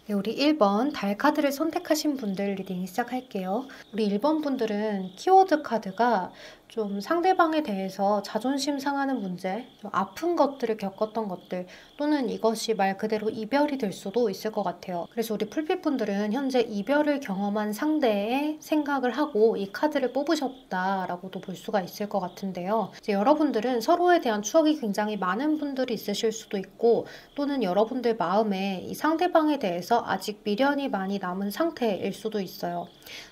네, 우리 1번 달 카드를 선택하신 분들 리딩 시작할게요. 우리 1번 분들은 키워드 카드가 좀 상대방에 대해서 자존심 상하는 문제, 좀 아픈 것들을 겪었던 것들, 또는 이것이 말 그대로 이별이 될 수도 있을 것 같아요. 그래서 우리 풀빛 분들은 현재 이별을 경험한 상대의 생각을 하고 이 카드를 뽑으셨다라고도 볼 수가 있을 것 같은데요. 이제 여러분들은 서로에 대한 추억이 굉장히 많은 분들이 있으실 수도 있고, 또는 여러분들 마음에 이 상대방에 대해서 아직 미련이 많이 남은 상태일 수도 있어요.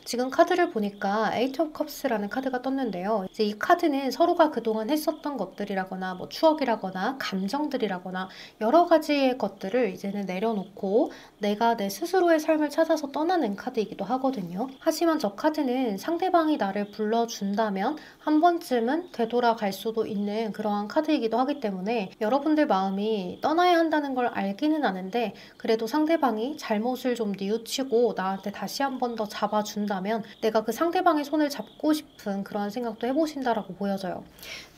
지금 카드를 보니까 에이트 오브 컵스라는 카드가 떴는데요. 이제 이 카드는 서로가 그동안 했었던 것들이라거나 뭐 추억이라거나 감정들이라거나 여러 가지의 것들을 이제는 내려놓고 내가 내 스스로의 삶을 찾아서 떠나는 카드이기도 하거든요. 하지만 저 카드는 상대방이 나를 불러준다면 한 번쯤은 되돌아갈 수도 있는 그러한 카드이기도 하기 때문에 여러분들 마음이 떠나야 한다는 걸 알기는 아는데, 그래도 상대방이 잘못을 좀 뉘우치고 나한테 다시 한 번 더 잡아준다면 내가 그 상대방의 손을 잡고 싶은 그런 생각도 해보신다라고 보여져요.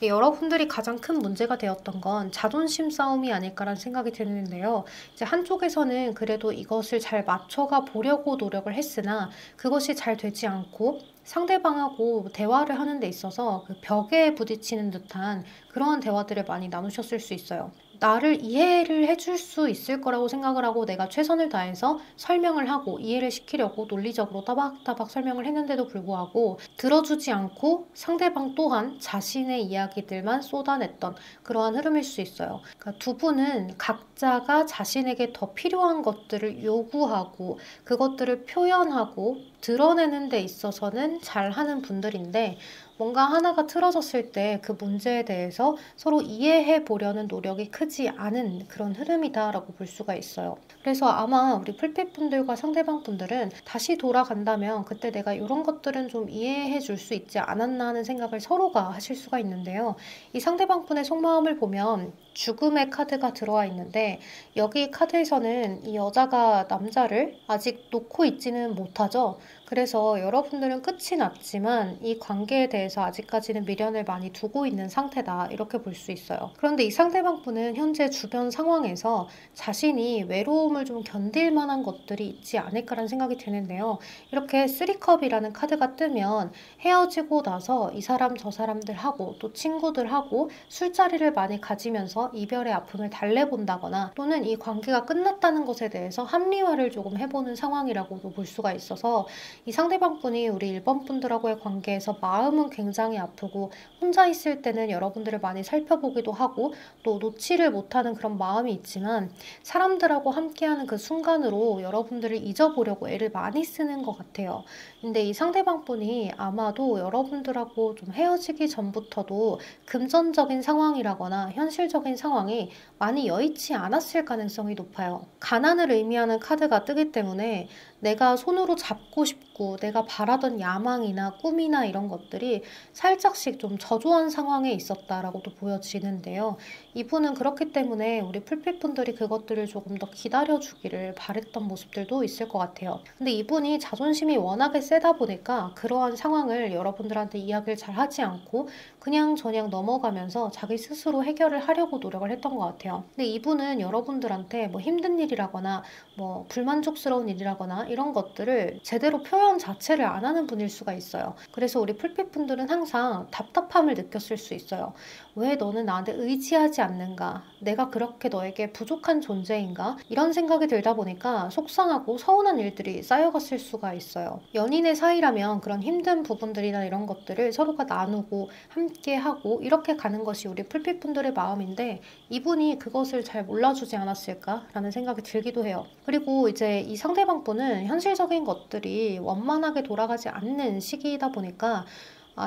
여러분들이 가장 큰 문제가 되었던 건 자존심 싸움이 아닐까라는 생각이 드는데요. 이제 한쪽에서는 그래도 이것을 잘 맞춰가 보려고 노력을 했으나 그것이 잘 되지 않고 상대방하고 대화를 하는 데 있어서 그 벽에 부딪히는 듯한 그러한 대화들을 많이 나누셨을 수 있어요. 나를 이해를 해줄 수 있을 거라고 생각을 하고 내가 최선을 다해서 설명을 하고 이해를 시키려고 논리적으로 따박따박 설명을 했는데도 불구하고 들어주지 않고 상대방 또한 자신의 이야기들만 쏟아냈던 그러한 흐름일 수 있어요. 그러니까 두 분은 각자가 자신에게 더 필요한 것들을 요구하고 그것들을 표현하고 드러내는 데 있어서는 잘하는 분들인데, 뭔가 하나가 틀어졌을 때 그 문제에 대해서 서로 이해해 보려는 노력이 크지 않은 그런 흐름이다라고 볼 수가 있어요. 그래서 아마 우리 풀빛 분들과 상대방 분들은 다시 돌아간다면 그때 내가 이런 것들은 좀 이해해 줄 수 있지 않았나 하는 생각을 서로가 하실 수가 있는데요. 이 상대방 분의 속마음을 보면 죽음의 카드가 들어와 있는데, 여기 카드에서는 이 여자가 남자를 아직 놓고 있지는 못하죠. 그래서 여러분들은 끝이 났지만 이 관계에 대해서 대해서 아직까지는 미련을 많이 두고 있는 상태다, 이렇게 볼 수 있어요. 그런데 이 상대방분은 현재 주변 상황에서 자신이 외로움을 좀 견딜 만한 것들이 있지 않을까라는 생각이 드는데요. 이렇게 3컵이라는 카드가 뜨면 헤어지고 나서 이 사람 저 사람들하고 또 친구들하고 술자리를 많이 가지면서 이별의 아픔을 달래본다거나 또는 이 관계가 끝났다는 것에 대해서 합리화를 조금 해보는 상황이라고도 볼 수가 있어서 이 상대방 분이 우리 1번 분들하고의 관계에서 마음은 굉장히 아프고 혼자 있을 때는 여러분들을 많이 살펴보기도 하고 또 놓지를 못하는 그런 마음이 있지만 사람들하고 함께하는 그 순간으로 여러분들을 잊어보려고 애를 많이 쓰는 것 같아요. 근데 이 상대방 분이 아마도 여러분들하고 좀 헤어지기 전부터도 금전적인 상황이라거나 현실적인 상황이 많이 여의치 않았을 가능성이 높아요. 가난을 의미하는 카드가 뜨기 때문에 내가 손으로 잡고 싶고 내가 바라던 야망이나 꿈이나 이런 것들이 살짝씩 좀 저조한 상황에 있었다라고도 보여지는데요. 이분은 그렇기 때문에 우리 풀빛분들이 그것들을 조금 더 기다려주기를 바랬던 모습들도 있을 것 같아요. 근데 이분이 자존심이 워낙에 세다 보니까 그러한 상황을 여러분들한테 이야기를 잘 하지 않고 그냥 저냥 넘어가면서 자기 스스로 해결을 하려고 노력을 했던 것 같아요. 근데 이분은 여러분들한테 뭐 힘든 일이라거나 뭐 불만족스러운 일이라거나 이런 것들을 제대로 표현 자체를 안 하는 분일 수가 있어요. 그래서 우리 풀빛분들은 항상 답답함을 느꼈을 수 있어요. 왜 너는 나한테 의지하지 않는가? 내가 그렇게 너에게 부족한 존재인가? 이런 생각이 들다 보니까 속상하고 서운한 일들이 쌓여갔을 수가 있어요. 연인의 사이라면 그런 힘든 부분들이나 이런 것들을 서로가 나누고 함께하고 이렇게 가는 것이 우리 풀빛분들의 마음인데 이분이 그것을 잘 몰라주지 않았을까라는 생각이 들기도 해요. 그리고 이제 이 상대방 분은 현실적인 것들이 원만하게 돌아가지 않는 시기이다 보니까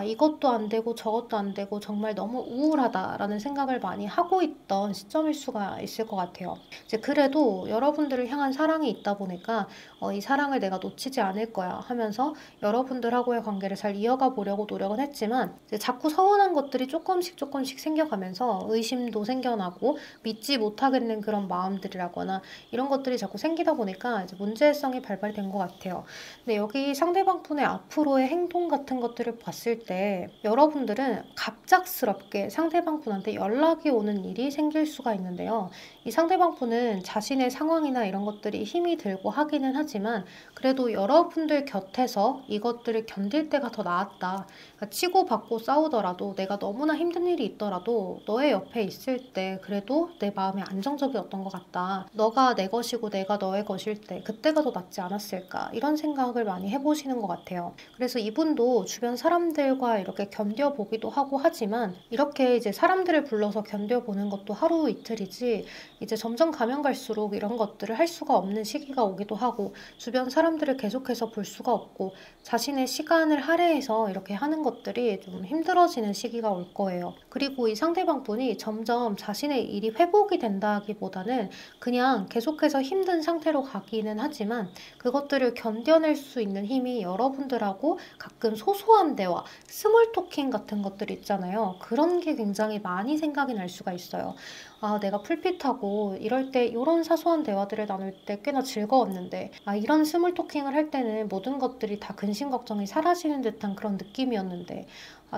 이것도 안 되고 저것도 안 되고 정말 너무 우울하다라는 생각을 많이 하고 있던 시점일 수가 있을 것 같아요. 이제 그래도 여러분들을 향한 사랑이 있다 보니까 이 사랑을 내가 놓치지 않을 거야 하면서 여러분들하고의 관계를 잘 이어가 보려고 노력은 했지만 이제 자꾸 서운한 것들이 조금씩 생겨가면서 의심도 생겨나고 믿지 못하겠는 그런 마음들이라거나 이런 것들이 자꾸 생기다 보니까 이제 문제성이 발발된 것 같아요. 근데 여기 상대방 분의 앞으로의 행동 같은 것들을 봤을 때 여러분들은 갑작스럽게 상대방 분한테 연락이 오는 일이 생길 수가 있는데요. 이 상대방 분은 자신의 상황이나 이런 것들이 힘이 들고 하기는 하지만 그래도 여러분들 곁에서 이것들을 견딜 때가 더 나았다. 그러니까 치고받고 싸우더라도 내가 너무나 힘든 일이 있더라도 너의 옆에 있을 때 그래도 내 마음이 안정적이었던 것 같다. 너가 내 것이고 내가 너의 것일 때 그때가 더 낫지 않았을까 이런 생각을 많이 해보시는 것 같아요. 그래서 이분도 주변 사람들과 이렇게 견뎌보기도 하고 하지만 이렇게 이제 사람들을 불러서 견뎌보는 것도 하루 이틀이지 이제 점점 가면 갈수록 이런 것들을 할 수가 없는 시기가 오기도 하고 주변 사람들을 계속해서 볼 수가 없고 자신의 시간을 할애해서 이렇게 하는 것들이 좀 힘들어지는 시기가 올 거예요. 그리고 이 상대방 분이 점점 자신의 일이 회복이 된다기보다는 그냥 계속해서 힘든 상태로 가기는 하지만 그것들을 견뎌낼 수 있는 힘이 여러분들하고 가끔 소소한 대화, 스몰 토킹 같은 것들 있잖아요. 그런 게 굉장히 많이 생각이 날 수가 있어요. 내가 풀핏하고 이럴 때 이런 사소한 대화들을 나눌 때 꽤나 즐거웠는데 이런 스몰 토킹을 할 때는 모든 것들이 다 근심 걱정이 사라지는 듯한 그런 느낌이었는데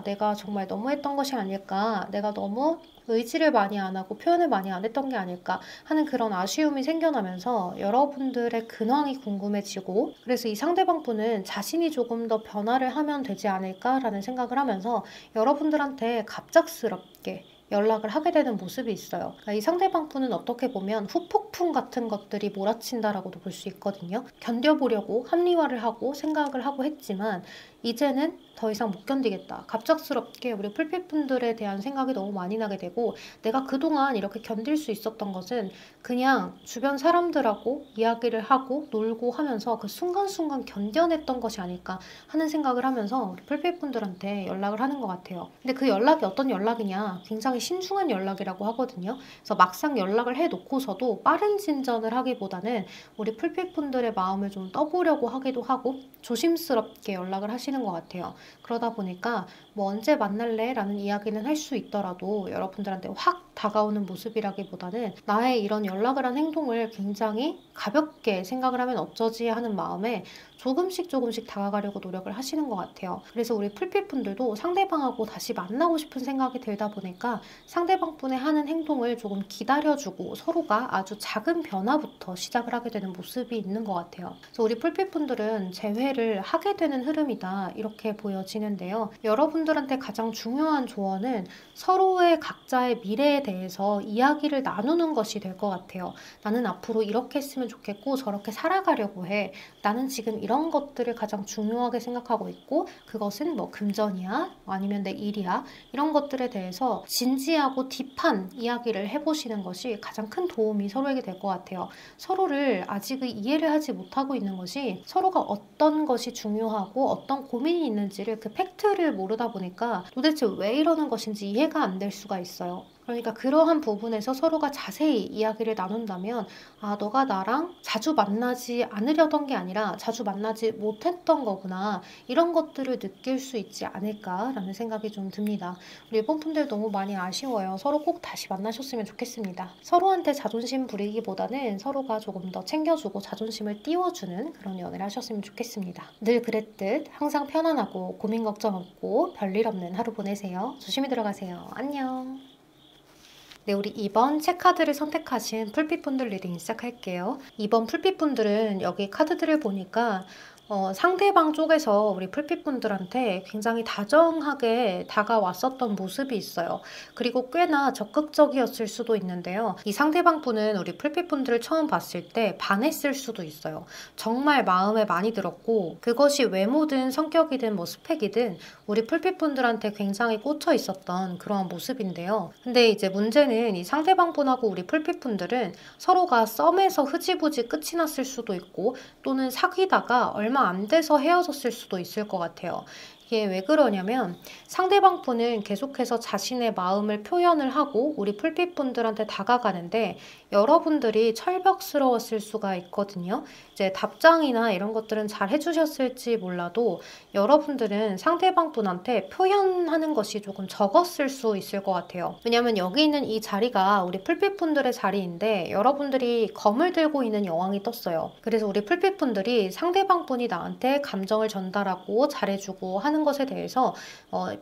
내가 정말 너무했던 것이 아닐까, 내가 너무 의지를 많이 안 하고 표현을 많이 안 했던 게 아닐까 하는 그런 아쉬움이 생겨나면서 여러분들의 근황이 궁금해지고 그래서 이 상대방 분은 자신이 조금 더 변화를 하면 되지 않을까라는 생각을 하면서 여러분들한테 갑작스럽게 연락을 하게 되는 모습이 있어요. 그러니까 이 상대방 분은 어떻게 보면 후폭풍 같은 것들이 몰아친다라고도 볼 수 있거든요. 견뎌보려고 합리화를 하고 생각을 하고 했지만 이제는 더 이상 못 견디겠다. 갑작스럽게 우리 풀빛분들에 대한 생각이 너무 많이 나게 되고 내가 그동안 이렇게 견딜 수 있었던 것은 그냥 주변 사람들하고 이야기를 하고 놀고 하면서 그 순간순간 견뎌냈던 것이 아닐까 하는 생각을 하면서 우리 풀빛분들한테 연락을 하는 것 같아요. 근데 그 연락이 어떤 연락이냐? 굉장히 신중한 연락이라고 하거든요. 그래서 막상 연락을 해놓고서도 빠른 진전을 하기보다는 우리 풀빛분들의 마음을 좀 떠보려고 하기도 하고 조심스럽게 연락을 하시는 것 같아요. 그러다 보니까 뭐 언제 만날래? 라는 이야기는 할 수 있더라도 여러분들한테 확 다가오는 모습이라기보다는 나의 이런 연락을 한 행동을 굉장히 가볍게 생각을 하면 어쩌지 하는 마음에 조금씩 다가가려고 노력을 하시는 것 같아요. 그래서 우리 풀빛분들도 상대방하고 다시 만나고 싶은 생각이 들다 보니까 상대방 분의 하는 행동을 조금 기다려주고 서로가 아주 작은 변화부터 시작을 하게 되는 모습이 있는 것 같아요. 그래서 우리 풀빛분들은 재회를 하게 되는 흐름이다 이렇게 보여지는데요. 여러분들한테 가장 중요한 조언은 서로의 각자의 미래에 대해서 이야기를 나누는 것이 될 것 같아요. 나는 앞으로 이렇게 했으면 좋겠고 저렇게 살아가려고 해. 나는 지금 이런 것들을 가장 중요하게 생각하고 있고 그것은 뭐 금전이야 아니면 내 일이야 이런 것들에 대해서 진지하고 딥한 이야기를 해보시는 것이 가장 큰 도움이 서로에게 될 것 같아요. 서로를 아직은 이해를 하지 못하고 있는 것이 서로가 어떤 것이 중요하고 어떤 고민이 있는지를 그 팩트를 모르다 보니까 도대체 왜 이러는 것인지 이해가 안 될 수가 있어요. 그러니까 그러한 부분에서 서로가 자세히 이야기를 나눈다면 아, 너가 나랑 자주 만나지 않으려던 게 아니라 자주 만나지 못했던 거구나. 이런 것들을 느낄 수 있지 않을까라는 생각이 좀 듭니다. 우리 일본분들 너무 많이 아쉬워요. 서로 꼭 다시 만나셨으면 좋겠습니다. 서로한테 자존심 부리기보다는 서로가 조금 더 챙겨주고 자존심을 띄워주는 그런 연애를 하셨으면 좋겠습니다. 늘 그랬듯 항상 편안하고 고민 걱정 없고 별일 없는 하루 보내세요. 조심히 들어가세요. 안녕. 네, 우리 2번 체카드를 선택하신 풀빛분들 리딩 시작할게요. 2번 풀빛분들은 여기 카드들을 보니까 상대방 쪽에서 우리 풀빛분들한테 굉장히 다정하게 다가왔었던 모습이 있어요. 그리고 꽤나 적극적이었을 수도 있는데요. 이 상대방 분은 우리 풀빛분들을 처음 봤을 때 반했을 수도 있어요. 정말 마음에 많이 들었고 그것이 외모든 성격이든 뭐 스펙이든 우리 풀빛분들한테 굉장히 꽂혀 있었던 그런 모습인데요. 근데 이제 문제는 이 상대방 분하고 우리 풀빛분들은 서로가 썸에서 흐지부지 끝이 났을 수도 있고 또는 사귀다가 얼마 안 돼서 헤어졌을 수도 있을 것 같아요. 이게 왜 그러냐면 상대방 분은 계속해서 자신의 마음을 표현을 하고 우리 풀빛분들한테 다가가는데 여러분들이 철벽스러웠을 수가 있거든요. 이제 답장이나 이런 것들은 잘 해주셨을지 몰라도 여러분들은 상대방 분한테 표현하는 것이 조금 적었을 수 있을 것 같아요. 왜냐면 여기 있는 이 자리가 우리 풀빛분들의 자리인데 여러분들이 검을 들고 있는 여왕이 떴어요. 그래서 우리 풀빛분들이 상대방 분이 나한테 감정을 전달하고 잘해주고 하는 것에 대해서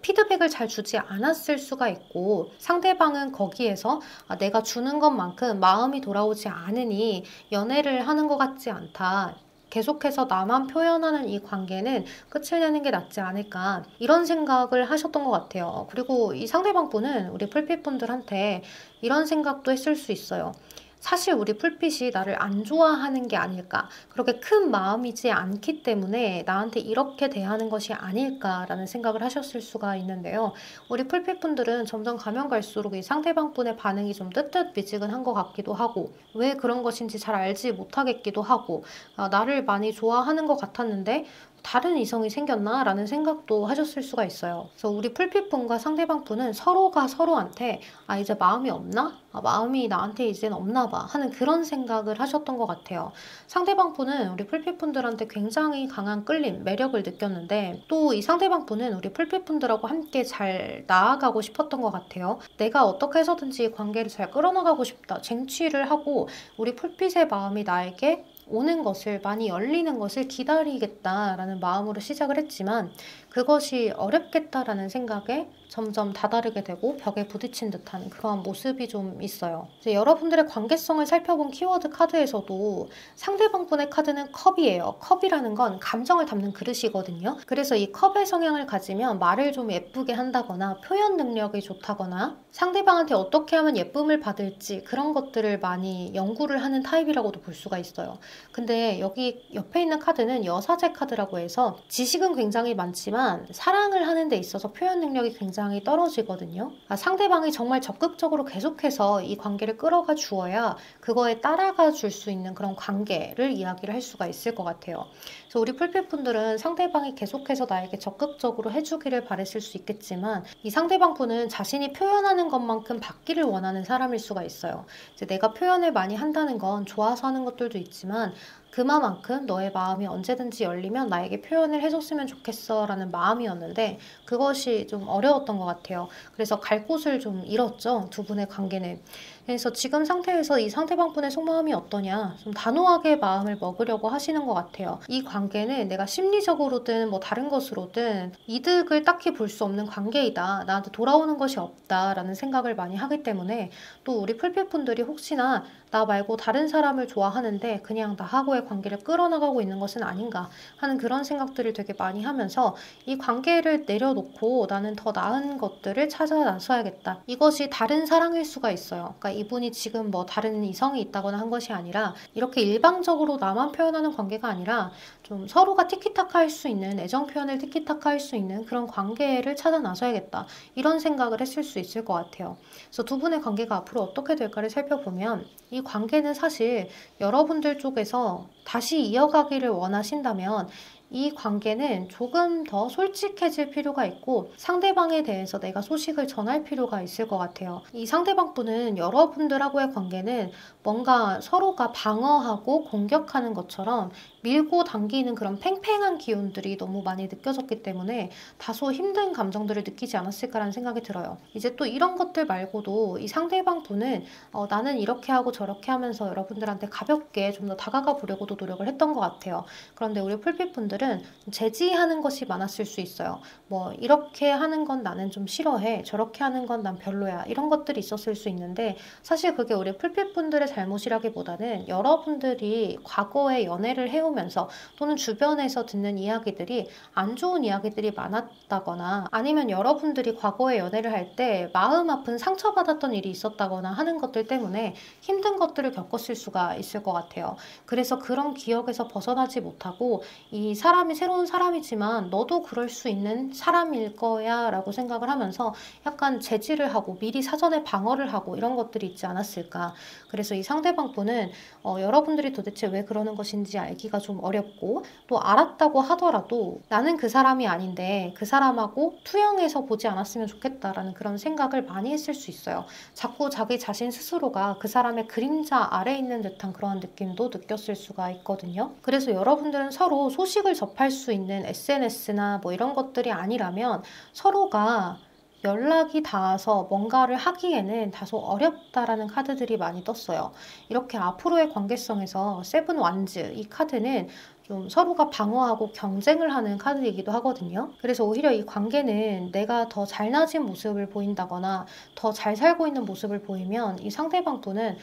피드백을 잘 주지 않았을 수가 있고 상대방은 거기에서 내가 주는 것만큼 마음이 돌아오지 않으니 연애를 하는 것 같지 않다. 계속해서 나만 표현하는 이 관계는 끝을 내는 게 낫지 않을까 이런 생각을 하셨던 것 같아요. 그리고 이 상대방 분은 우리 풀빛분들한테 이런 생각도 했을 수 있어요. 사실 우리 풀빛이 나를 안 좋아하는 게 아닐까 그렇게 큰 마음이지 않기 때문에 나한테 이렇게 대하는 것이 아닐까라는 생각을 하셨을 수가 있는데요. 우리 풀빛분들은 점점 가면 갈수록 이 상대방 분의 반응이 좀 뜨뜻미지근한 것 같기도 하고 왜 그런 것인지 잘 알지 못하겠기도 하고 나를 많이 좋아하는 것 같았는데 다른 이성이 생겼나? 라는 생각도 하셨을 수가 있어요. 그래서 우리 풀빛분과 상대방 분은 서로가 서로한테 이제 마음이 없나? 마음이 나한테 이젠 없나 봐 하는 그런 생각을 하셨던 것 같아요. 상대방 분은 우리 풀빛분들한테 굉장히 강한 끌림, 매력을 느꼈는데 또 이 상대방 분은 우리 풀빛분들하고 함께 잘 나아가고 싶었던 것 같아요. 내가 어떻게 해서든지 관계를 잘 끌어나가고 싶다. 쟁취를 하고 우리 풀빛의 마음이 나에게 오는 것을 많이 열리는 것을 기다리겠다라는 마음으로 시작을 했지만 그것이 어렵겠다라는 생각에 점점 다다르게 되고 벽에 부딪힌 듯한 그러한 모습이 좀 있어요. 이제 여러분들의 관계성을 살펴본 키워드 카드에서도 상대방분의 카드는 컵이에요. 컵이라는 건 감정을 담는 그릇이거든요. 그래서 이 컵의 성향을 가지면 말을 좀 예쁘게 한다거나 표현 능력이 좋다거나 상대방한테 어떻게 하면 예쁨을 받을지 그런 것들을 많이 연구를 하는 타입이라고도 볼 수가 있어요. 근데 여기 옆에 있는 카드는 여사제 카드라고 해서 지식은 굉장히 많지만 사랑을 하는 데 있어서 표현 능력이 굉장히 떨어지거든요. 상대방이 정말 적극적으로 계속해서 이 관계를 끌어가 주어야 그거에 따라가 줄 수 있는 그런 관계를 이야기를 할 수가 있을 것 같아요. 그래서 우리 풀빛분들은 상대방이 계속해서 나에게 적극적으로 해주기를 바랬을 수 있겠지만 이 상대방 분은 자신이 표현하는 것만큼 받기를 원하는 사람일 수가 있어요. 이제 내가 표현을 많이 한다는 건 좋아서 하는 것들도 있지만 그만큼 너의 마음이 언제든지 열리면 나에게 표현을 해줬으면 좋겠어 라는 마음이었는데 그것이 좀 어려웠던 것 같아요. 그래서 갈 곳을 좀 잃었죠. 두 분의 관계는. 그래서 지금 상태에서 이 상대방분의 속마음이 어떠냐 좀 단호하게 마음을 먹으려고 하시는 것 같아요. 이 관계는 내가 심리적으로든 뭐 다른 것으로든 이득을 딱히 볼 수 없는 관계이다. 나한테 돌아오는 것이 없다라는 생각을 많이 하기 때문에 또 우리 풀빛분들이 혹시나 나 말고 다른 사람을 좋아하는데 그냥 나하고의 관계를 끌어나가고 있는 것은 아닌가 하는 그런 생각들을 되게 많이 하면서 이 관계를 내려놓고 나는 더 나은 것들을 찾아 나서야겠다. 이것이 다른 사랑일 수가 있어요. 그러니까 이분이 지금 뭐 다른 이성이 있다거나 한 것이 아니라 이렇게 일방적으로 나만 표현하는 관계가 아니라 좀 서로가 티키타카 할 수 있는 애정 표현을 티키타카 할 수 있는 그런 관계를 찾아 나서야겠다. 이런 생각을 했을 수 있을 것 같아요. 그래서 두 분의 관계가 앞으로 어떻게 될까를 살펴보면 이 관계는 사실 여러분들 쪽에서 다시 이어가기를 원하신다면 이 관계는 조금 더 솔직해질 필요가 있고 상대방에 대해서 내가 소식을 전할 필요가 있을 것 같아요. 이 상대방분은 여러분들하고의 관계는 뭔가 서로가 방어하고 공격하는 것처럼 밀고 당기는 그런 팽팽한 기운들이 너무 많이 느껴졌기 때문에 다소 힘든 감정들을 느끼지 않았을까라는 생각이 들어요. 이제 또 이런 것들 말고도 이 상대방 분은 나는 이렇게 하고 저렇게 하면서 여러분들한테 가볍게 좀 더 다가가 보려고도 노력을 했던 것 같아요. 그런데 우리 풀빛분들은 제지하는 것이 많았을 수 있어요. 뭐 이렇게 하는 건 나는 좀 싫어해. 저렇게 하는 건 난 별로야. 이런 것들이 있었을 수 있는데 사실 그게 우리 풀빛분들의 잘못이라기보다는 여러분들이 과거에 연애를 해오면서 또는 주변에서 듣는 이야기들이 안 좋은 이야기들이 많았다거나 아니면 여러분들이 과거에 연애를 할 때 마음 아픈 상처받았던 일이 있었다거나 하는 것들 때문에 힘든 것들을 겪었을 수가 있을 것 같아요. 그래서 그런 기억에서 벗어나지 못하고 이 사람이 새로운 사람이지만 너도 그럴 수 있는 사람일 거야 라고 생각을 하면서 약간 제지를 하고 미리 사전에 방어를 하고 이런 것들이 있지 않았을까. 그래서 이 상대방 분은 여러분들이 도대체 왜 그러는 것인지 알기가 좀 어렵고 또 알았다고 하더라도 나는 그 사람이 아닌데 그 사람하고 투영해서 보지 않았으면 좋겠다라는 그런 생각을 많이 했을 수 있어요. 자꾸 자기 자신 스스로가 그 사람의 그림자 아래에 있는 듯한 그런 느낌도 느꼈을 수가 있거든요. 그래서 여러분들은 서로 소식을 접할 수 있는 SNS나 뭐 이런 것들이 아니라면 서로가 연락이 닿아서 뭔가를 하기에는 다소 어렵다라는 카드들이 많이 떴어요. 이렇게 앞으로의 관계성에서 세븐 완즈 이 카드는 좀 서로가 방어하고 경쟁을 하는 카드이기도 하거든요. 그래서 오히려 이 관계는 내가 더 잘나진 모습을 보인다거나 더 잘 살고 있는 모습을 보이면 이 상대방 분은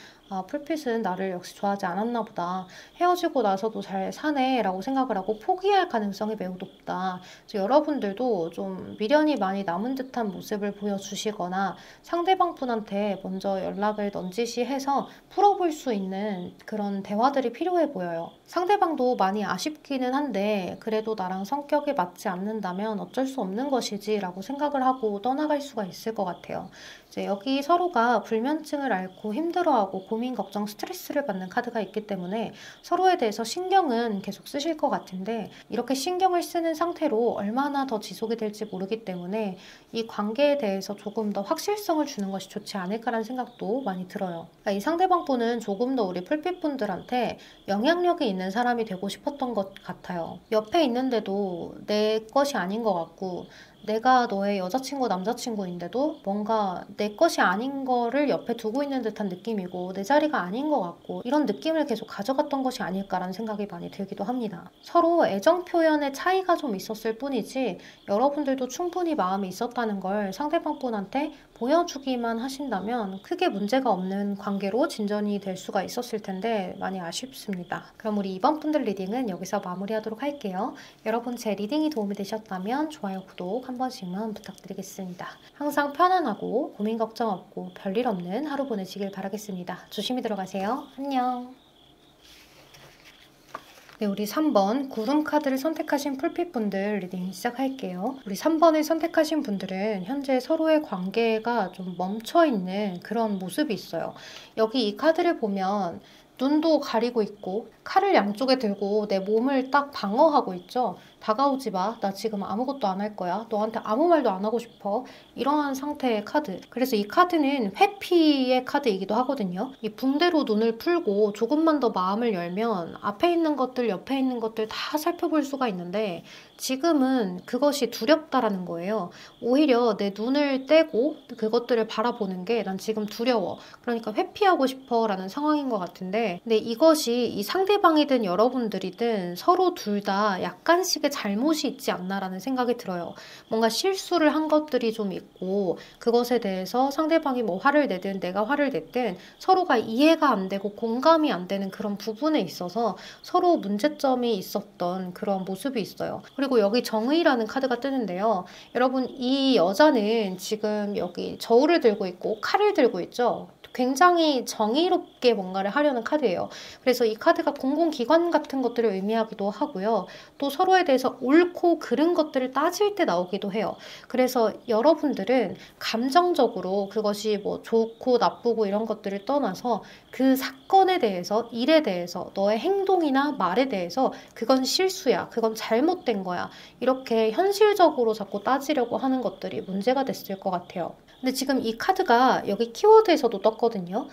풀핏은 나를 역시 좋아하지 않았나 보다. 헤어지고 나서도 잘 사네 라고 생각을 하고 포기할 가능성이 매우 높다. 그래서 여러분들도 좀 미련이 많이 남은 듯한 모습을 보여주시거나 상대방 분한테 먼저 연락을 넌지시해서 풀어볼 수 있는 그런 대화들이 필요해 보여요. 상대방도 많이 아쉽기는 한데 그래도 나랑 성격이 맞지 않는다면 어쩔 수 없는 것이지 라고 생각을 하고 떠나갈 수가 있을 것 같아요. 이제 여기 서로가 불면증을 앓고 힘들어하고 고민, 걱정, 스트레스를 받는 카드가 있기 때문에 서로에 대해서 신경은 계속 쓰실 것 같은데 이렇게 신경을 쓰는 상태로 얼마나 더 지속이 될지 모르기 때문에 이 관계에 대해서 조금 더 확실성을 주는 것이 좋지 않을까라는 생각도 많이 들어요. 그러니까 이 상대방 분은 조금 더 우리 풀빛분들한테 영향력이 있는 사람이 되고 싶었던 것 같아요. 옆에 있는데도 내 것이 아닌 것 같고 내가 너의 여자친구, 남자친구인데도 뭔가 내 것이 아닌 거를 옆에 두고 있는 듯한 느낌이고 내 자리가 아닌 것 같고 이런 느낌을 계속 가져갔던 것이 아닐까라는 생각이 많이 들기도 합니다. 서로 애정 표현의 차이가 좀 있었을 뿐이지 여러분들도 충분히 마음이 있었다는 걸 상대방 분한테 보여주기만 하신다면 크게 문제가 없는 관계로 진전이 될 수가 있었을 텐데 많이 아쉽습니다. 그럼 우리 이번 분들 리딩은 여기서 마무리하도록 할게요. 여러분 제 리딩이 도움이 되셨다면 좋아요, 구독 한 번씩만 부탁드리겠습니다. 항상 편안하고 고민 걱정 없고 별일 없는 하루 보내시길 바라겠습니다. 조심히 들어가세요. 안녕. 네, 우리 3번 구름 카드를 선택하신 풀빛분들 리딩 시작할게요. 우리 3번을 선택하신 분들은 현재 서로의 관계가 좀 멈춰있는 그런 모습이 있어요. 여기 이 카드를 보면 눈도 가리고 있고 칼을 양쪽에 들고 내 몸을 딱 방어하고 있죠. 다가오지 마. 나 지금 아무것도 안 할 거야. 너한테 아무 말도 안 하고 싶어. 이러한 상태의 카드. 그래서 이 카드는 회피의 카드이기도 하거든요. 이 붕대로 눈을 풀고 조금만 더 마음을 열면 앞에 있는 것들, 옆에 있는 것들 다 살펴볼 수가 있는데 지금은 그것이 두렵다라는 거예요. 오히려 내 눈을 떼고 그것들을 바라보는 게 난 지금 두려워. 그러니까 회피하고 싶어 라는 상황인 것 같은데 근데 이것이 이 상대방이든 여러분들이든 서로 둘 다 약간씩의 잘못이 있지 않나라는 생각이 들어요. 뭔가 실수를 한 것들이 좀 있고 그것에 대해서 상대방이 뭐 화를 내든 내가 화를 냈든 서로가 이해가 안 되고 공감이 안 되는 그런 부분에 있어서 서로 문제점이 있었던 그런 모습이 있어요. 그리고 여기 정의라는 카드가 뜨는데요. 여러분 이 여자는 지금 여기 저울을 들고 있고 칼을 들고 있죠. 굉장히 정의롭게 뭔가를 하려는 카드예요. 그래서 이 카드가 공공기관 같은 것들을 의미하기도 하고요. 또 서로에 대해서 옳고 그른 것들을 따질 때 나오기도 해요. 그래서 여러분들은 감정적으로 그것이 뭐 좋고 나쁘고 이런 것들을 떠나서 그 사건에 대해서, 일에 대해서, 너의 행동이나 말에 대해서 그건 실수야, 그건 잘못된 거야. 이렇게 현실적으로 자꾸 따지려고 하는 것들이 문제가 됐을 것 같아요. 근데 지금 이 카드가 여기 키워드에서도 떴거든요.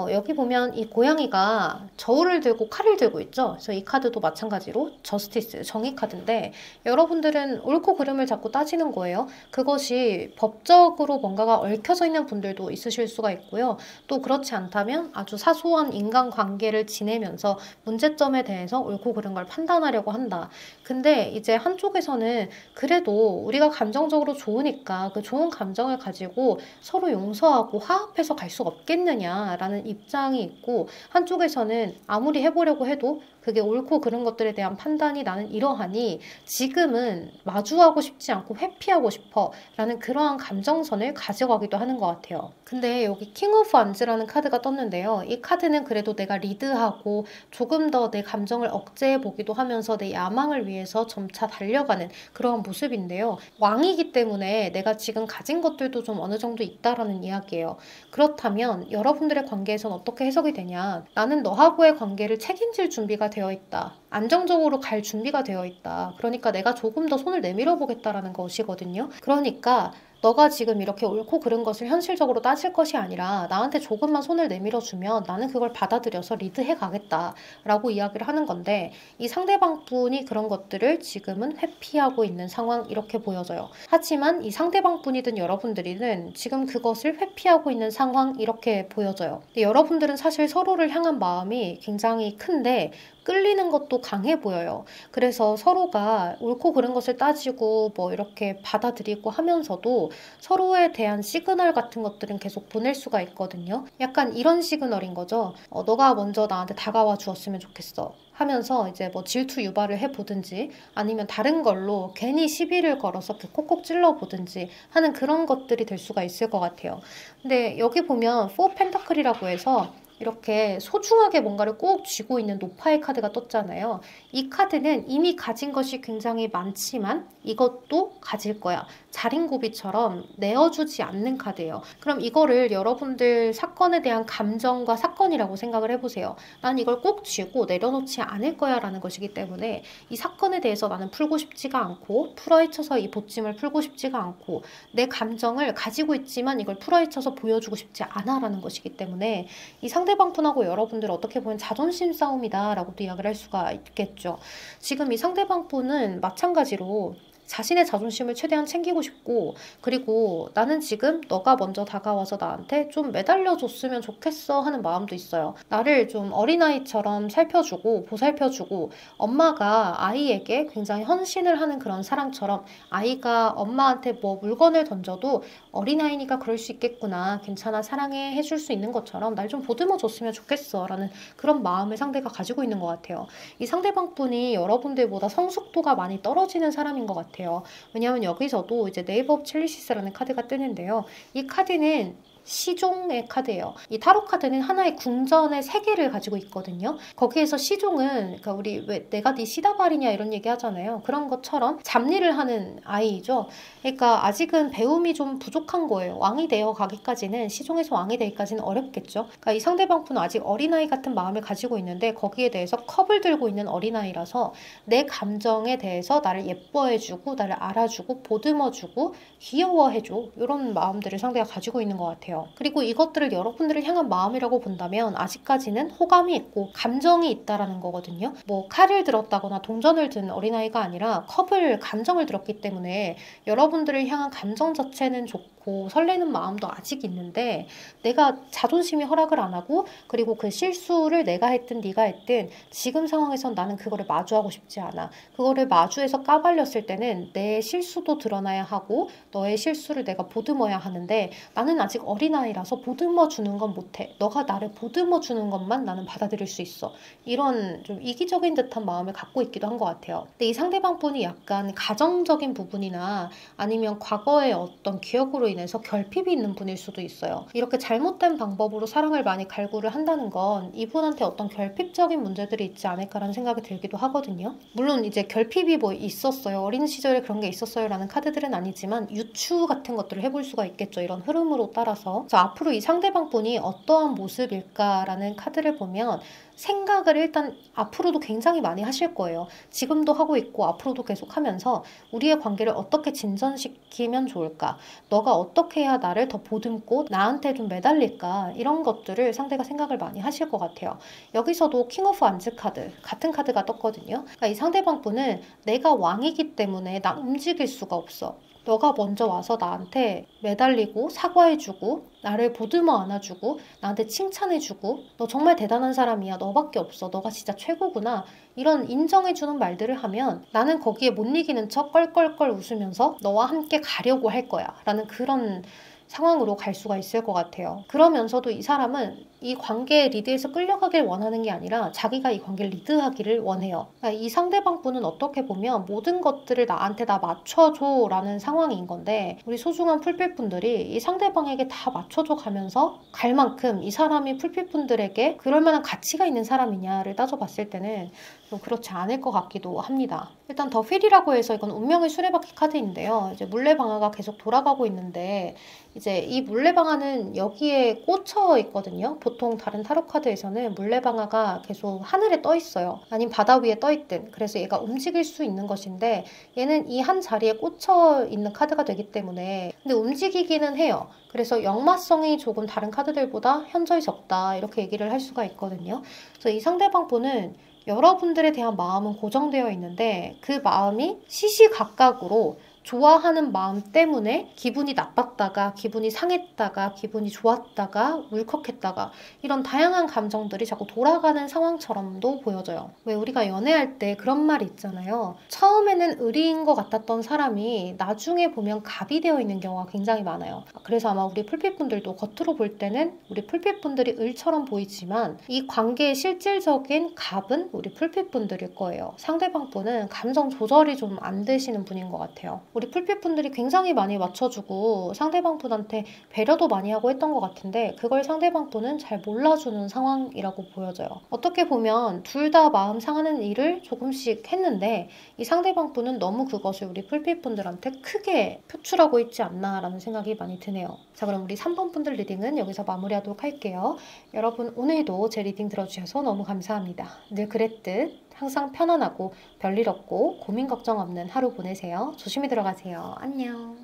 여기 보면 이 고양이가 저울을 들고 칼을 들고 있죠. 그래서 이 카드도 마찬가지로 저스티스, 정의 카드인데 여러분들은 옳고 그름을 자꾸 따지는 거예요. 그것이 법적으로 뭔가가 얽혀져 있는 분들도 있으실 수가 있고요. 또 그렇지 않다면 아주 사소한 인간관계를 지내면서 문제점에 대해서 옳고 그른 걸 판단하려고 한다. 근데 이제 한쪽에서는 그래도 우리가 감정적으로 좋으니까 그 좋은 감정을 가지고 서로 용서하고 화합해서 갈 수 없겠느냐라는 입장이 있고 한쪽에서는 아무리 해보려고 해도 그게 옳고 그른 것들에 대한 판단이 나는 이러하니 지금은 마주하고 싶지 않고 회피하고 싶어 라는 그러한 감정선을 가져가기도 하는 것 같아요. 근데 여기 킹 오브 완즈라는 카드가 떴는데요. 이 카드는 그래도 내가 리드하고 조금 더 내 감정을 억제해 보기도 하면서 내 야망을 위해서 점차 달려가는 그런 모습인데요. 왕이기 때문에 내가 지금 가진 것들도 좀 어느 정도 있다라는 이야기예요. 그렇다면 여러분들의 관계에선 어떻게 해석이 되냐? 나는 너하고의 관계를 책임질 준비가 되어 있다. 안정적으로 갈 준비가 되어 있다. 그러니까 내가 조금 더 손을 내밀어 보겠다라는 것이거든요. 그러니까 너가 지금 이렇게 옳고 그른 것을 현실적으로 따질 것이 아니라 나한테 조금만 손을 내밀어 주면 나는 그걸 받아들여서 리드해 가겠다라고 이야기를 하는 건데 이 상대방 분이 그런 것들을 지금은 회피하고 있는 상황 이렇게 보여져요. 하지만 이 상대방 분이든 여러분들이든 지금 그것을 회피하고 있는 상황 이렇게 보여져요. 근데 여러분들은 사실 서로를 향한 마음이 굉장히 큰데 끌리는 것도 강해 보여요. 그래서 서로가 옳고 그른 것을 따지고 뭐 이렇게 받아들이고 하면서도 서로에 대한 시그널 같은 것들은 계속 보낼 수가 있거든요. 약간 이런 시그널인 거죠. 너가 먼저 나한테 다가와 주었으면 좋겠어. 하면서 이제 뭐 질투 유발을 해보든지 아니면 다른 걸로 괜히 시비를 걸어서 콕콕 찔러보든지 하는 그런 것들이 될 수가 있을 것 같아요. 근데 여기 보면 4 펜타클이라고 해서 이렇게 소중하게 뭔가를 꼭 쥐고 있는 노파의 카드가 떴잖아요. 이 카드는 이미 가진 것이 굉장히 많지만 이것도 가질 거야. 자린고비처럼 내어주지 않는 카드예요. 그럼 이거를 여러분들 사건에 대한 감정과 사건이라고 생각을 해보세요. 난 이걸 꼭 쥐고 내려놓지 않을 거야 라는 것이기 때문에 이 사건에 대해서 나는 풀고 싶지가 않고 풀어헤쳐서 이 보찜을 풀고 싶지가 않고 내 감정을 가지고 있지만 이걸 풀어헤쳐서 보여주고 싶지 않아 라는 것이기 때문에 이 상대방 분하고 여러분들 어떻게 보면 자존심 싸움이다 라고도 이야기를 할 수가 있겠죠. 지금 이 상대방 분은 마찬가지로 자신의 자존심을 최대한 챙기고 싶고 그리고 나는 지금 너가 먼저 다가와서 나한테 좀 매달려줬으면 좋겠어 하는 마음도 있어요. 나를 좀 어린아이처럼 살펴주고 보살펴주고 엄마가 아이에게 굉장히 헌신을 하는 그런 사람처럼 아이가 엄마한테 뭐 물건을 던져도 어린아이니까 그럴 수 있겠구나 괜찮아 사랑해 해줄 수 있는 것처럼 날 좀 보듬어 줬으면 좋겠어 라는 그런 마음을 상대가 가지고 있는 것 같아요. 이 상대방 분이 여러분들보다 성숙도가 많이 떨어지는 사람인 것 같아요. 왜냐하면 여기서도 이제 네이버 오브 첼리시스라는 카드가 뜨는데요. 이 카드는 시종의 카드예요. 이 타로 카드는 하나의 궁전의 세계를 가지고 있거든요. 거기에서 시종은 그러니까 우리 왜 내가 네 시다발이냐 이런 얘기 하잖아요. 그런 것처럼 잡일을 하는 아이죠. 그러니까 아직은 배움이 좀 부족한 거예요. 왕이 되어 가기까지는 시종에서 왕이 되기까지는 어렵겠죠. 그러니까 이 상대방 분은 아직 어린아이 같은 마음을 가지고 있는데 거기에 대해서 컵을 들고 있는 어린아이라서 내 감정에 대해서 나를 예뻐해주고 나를 알아주고 보듬어주고 귀여워해줘 이런 마음들을 상대가 가지고 있는 것 같아요. 그리고 이것들을 여러분들을 향한 마음이라고 본다면 아직까지는 호감이 있고 감정이 있다라는 거거든요. 뭐 칼을 들었다거나 동전을 든 어린아이가 아니라 컵을 감정을 들었기 때문에 여러분들을 향한 감정 자체는 좋고 설레는 마음도 아직 있는데 내가 자존심이 허락을 안 하고 그리고 그 실수를 내가 했든 네가 했든 지금 상황에선 나는 그거를 마주하고 싶지 않아. 그거를 마주해서 까발렸을 때는 내 실수도 드러나야 하고 너의 실수를 내가 보듬어야 하는데 나는 아직 어린아이라서 보듬어 주는 건 못해. 너가 나를 보듬어 주는 것만 나는 받아들일 수 있어. 이런 좀 이기적인 듯한 마음을 갖고 있기도 한 것 같아요. 근데 이 상대방 분이 약간 가정적인 부분이나 아니면 과거의 어떤 기억으로 인해서 결핍이 있는 분일 수도 있어요. 이렇게 잘못된 방법으로 사랑을 많이 갈구를 한다는 건 이분한테 어떤 결핍적인 문제들이 있지 않을까라는 생각이 들기도 하거든요. 물론 이제 결핍이 뭐 있었어요. 어린 시절에 그런 게 있었어요 라는 카드들은 아니지만 유추 같은 것들을 해볼 수가 있겠죠. 이런 흐름으로 따라서. 그래서 앞으로 이 상대방 분이 어떠한 모습일까라는 카드를 보면 생각을 일단 앞으로도 굉장히 많이 하실 거예요. 지금도 하고 있고 앞으로도 계속 하면서 우리의 관계를 어떻게 진전시키면 좋을까? 너가 어떻게 해야 나를 더 보듬고 나한테 좀 매달릴까? 이런 것들을 상대가 생각을 많이 하실 것 같아요. 여기서도 킹 오브 안즈 카드, 같은 카드가 떴거든요. 그러니까 이 상대방 분은 내가 왕이기 때문에 나 움직일 수가 없어. 너가 먼저 와서 나한테 매달리고 사과해주고 나를 보듬어 안아주고 나한테 칭찬해주고 너 정말 대단한 사람이야. 너밖에 없어. 너가 진짜 최고구나. 이런 인정해주는 말들을 하면 나는 거기에 못 이기는 척 껄껄껄 웃으면서 너와 함께 가려고 할 거야. 라는 그런 상황으로 갈 수가 있을 것 같아요. 그러면서도 이 사람은 이 관계에 리드해서 끌려가길 원하는 게 아니라 자기가 이 관계를 리드하기를 원해요. 그러니까 이 상대방 분은 어떻게 보면 모든 것들을 나한테 다 맞춰줘 라는 상황인 건데 우리 소중한 풀빛분들이 이 상대방에게 다 맞춰줘 가면서 갈 만큼 이 사람이 풀빛분들에게 그럴 만한 가치가 있는 사람이냐를 따져봤을 때는 좀 그렇지 않을 것 같기도 합니다. 일단 더 휠이라고 해서 이건 운명의 수레바퀴 카드인데요. 이제 물레방아가 계속 돌아가고 있는데 이제 이 물레방아는 여기에 꽂혀 있거든요. 보통 다른 타로 카드에서는 물레방아가 계속 하늘에 떠 있어요. 아니면 바다 위에 떠 있든. 그래서 얘가 움직일 수 있는 것인데 얘는 이 한 자리에 꽂혀 있는 카드가 되기 때문에 근데 움직이기는 해요. 그래서 역마성이 조금 다른 카드들보다 현저히 적다 이렇게 얘기를 할 수가 있거든요. 그래서 이 상대방 분은 여러분들에 대한 마음은 고정되어 있는데 그 마음이 시시각각으로 좋아하는 마음 때문에 기분이 나빴다가 기분이 상했다가 기분이 좋았다가 울컥했다가 이런 다양한 감정들이 자꾸 돌아가는 상황처럼도 보여져요. 왜 우리가 연애할 때 그런 말이 있잖아요. 처음에는 을인 것 같았던 사람이 나중에 보면 갑이 되어 있는 경우가 굉장히 많아요. 그래서 아마 우리 풀빛분들도 겉으로 볼 때는 우리 풀빛분들이 을처럼 보이지만 이 관계의 실질적인 갑은 우리 풀빛분들일 거예요. 상대방 분은 감정 조절이 좀 안 되시는 분인 것 같아요. 우리 풀빛분들이 굉장히 많이 맞춰주고 상대방 분한테 배려도 많이 하고 했던 것 같은데 그걸 상대방 분은 잘 몰라주는 상황이라고 보여져요. 어떻게 보면 둘 다 마음 상하는 일을 조금씩 했는데 이 상대방 분은 너무 그것을 우리 풀빛분들한테 크게 표출하고 있지 않나라는 생각이 많이 드네요. 자, 그럼 우리 3번 분들 리딩은 여기서 마무리하도록 할게요. 여러분 오늘도 제 리딩 들어주셔서 너무 감사합니다. 늘 그랬듯 항상 편안하고 별일 없고 고민 걱정 없는 하루 보내세요. 조심히 들어가세요. 안녕.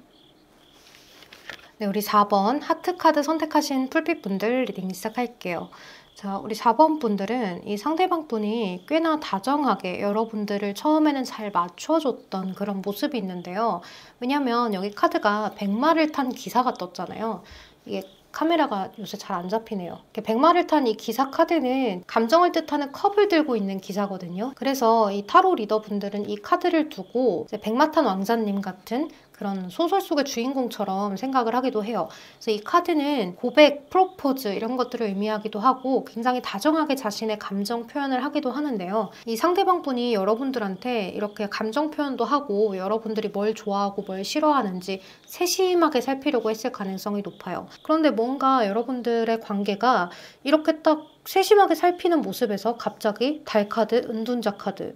네, 우리 4번 하트카드 선택하신 풀빛분들 리딩 시작할게요. 자, 우리 4번 분들은 이 상대방 분이 꽤나 다정하게 여러분들을 처음에는 잘 맞춰줬던 그런 모습이 있는데요. 왜냐면 여기 카드가 백마를 탄 기사가 떴잖아요. 이게 카메라가 요새 잘 안 잡히네요. 백마를 탄 이 기사 카드는 감정을 뜻하는 컵을 들고 있는 기사거든요. 그래서 이 타로 리더 분들은 이 카드를 두고 이제 백마탄 왕자님 같은 그런 소설 속의 주인공처럼 생각을 하기도 해요. 그래서 이 카드는 고백, 프로포즈 이런 것들을 의미하기도 하고 굉장히 다정하게 자신의 감정 표현을 하기도 하는데요. 이 상대방분이 여러분들한테 이렇게 감정 표현도 하고 여러분들이 뭘 좋아하고 뭘 싫어하는지 세심하게 살피려고 했을 가능성이 높아요. 그런데 뭔가 여러분들의 관계가 이렇게 딱 세심하게 살피는 모습에서 갑자기 달카드, 은둔자 카드,